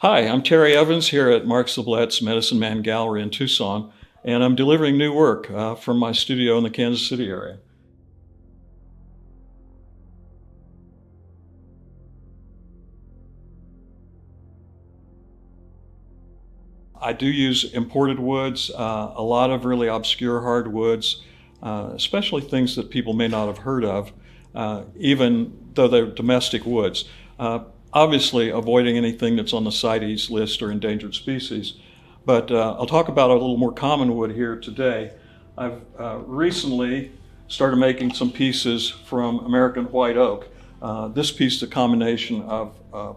Hi, I'm Terry Evans here at Mark Sablet's Medicine Man Gallery in Tucson, and I'm delivering new work from my studio in the Kansas City area. I do use imported woods, a lot of really obscure hardwoods, especially things that people may not have heard of, even though they're domestic woods. Obviously, avoiding anything that's on the CITES list or endangered species. But I'll talk about a little more common wood here today. I've recently started making some pieces from American white oak. This piece is a combination of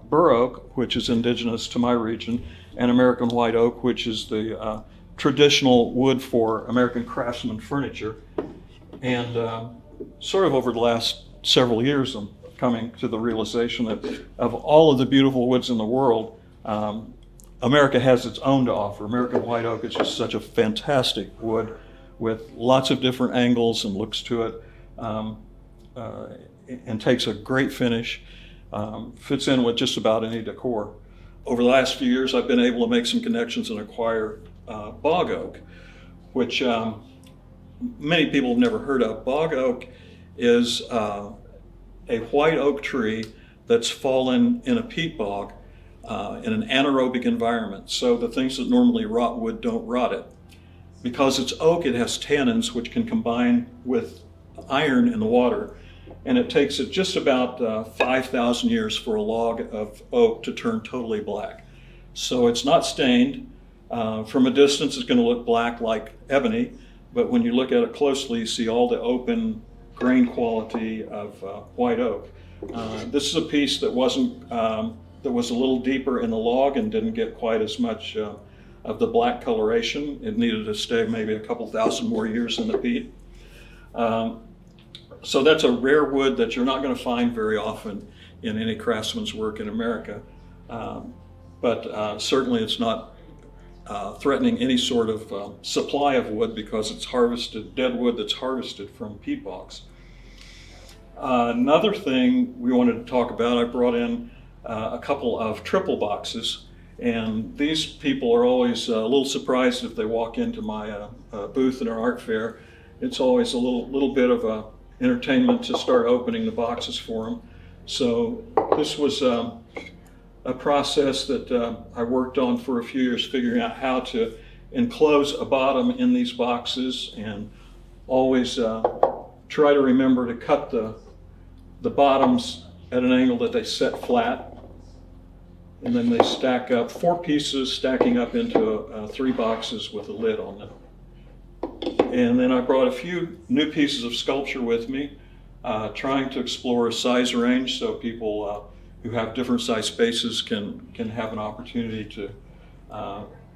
bur oak, which is indigenous to my region, and American white oak, which is the traditional wood for American craftsman furniture. And sort of over the last several years, I'm coming to the realization that of all of the beautiful woods in the world, America has its own to offer. American white oak is just such a fantastic wood with lots of different angles and looks to it, and takes a great finish, fits in with just about any decor. Over the last few years, I've been able to make some connections and acquire bog oak, which many people have never heard of. Bog oak is a white oak tree that's fallen in a peat bog in an anaerobic environment. So the things that normally rot wood don't rot it. Because it's oak, it has tannins which can combine with iron in the water, and it takes it just about 5,000 years for a log of oak to turn totally black. So it's not stained. From a distance, it's going to look black like ebony, but when you look at it closely, you see all the open grain quality of white oak. This is a piece that was a little deeper in the log and didn't get quite as much of the black coloration. It needed to stay maybe a couple thousand more years in the peat. So that's a rare wood that you're not going to find very often in any craftsman's work in America. But certainly it's not threatening any sort of supply of wood because it's harvested, dead wood that's harvested from peat bogs. Another thing we wanted to talk about, I brought in a couple of triple boxes, and these people are always a little surprised if they walk into my booth at an art fair. It's always a little bit of a entertainment to start opening the boxes for them. So this was a process that I worked on for a few years, figuring out how to enclose a bottom in these boxes, and always try to remember to cut the bottoms at an angle that they set flat, and then they stack up, 4 pieces stacking up into 3 boxes with a lid on them. And then I brought a few new pieces of sculpture with me, trying to explore a size range so people who have different size spaces can have an opportunity to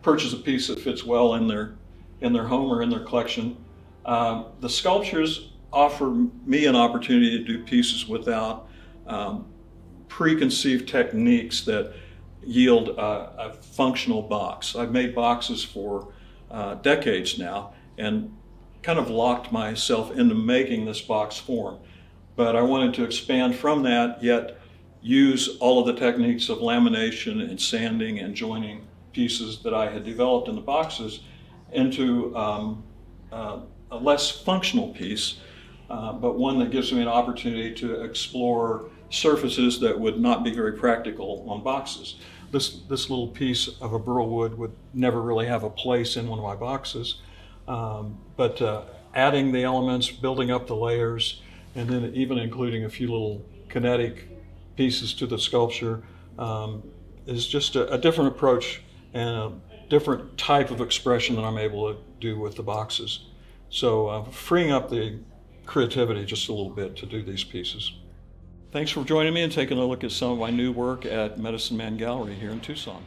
purchase a piece that fits well in their home or in their collection. The sculptures offer me an opportunity to do pieces without preconceived techniques that yield a functional box. I've made boxes for decades now and kind of locked myself into making this box form. But I wanted to expand from that, yet use all of the techniques of lamination and sanding and joining pieces that I had developed in the boxes into a less functional piece, but one that gives me an opportunity to explore surfaces that would not be very practical on boxes. This little piece of a burl wood would never really have a place in one of my boxes, but adding the elements, building up the layers, and then even including a few little kinetic pieces to the sculpture is just a different approach and a different type of expression that I'm able to do with the boxes. So freeing up the creativity just a little bit to do these pieces. Thanks for joining me and taking a look at some of my new work at Medicine Man Gallery here in Tucson.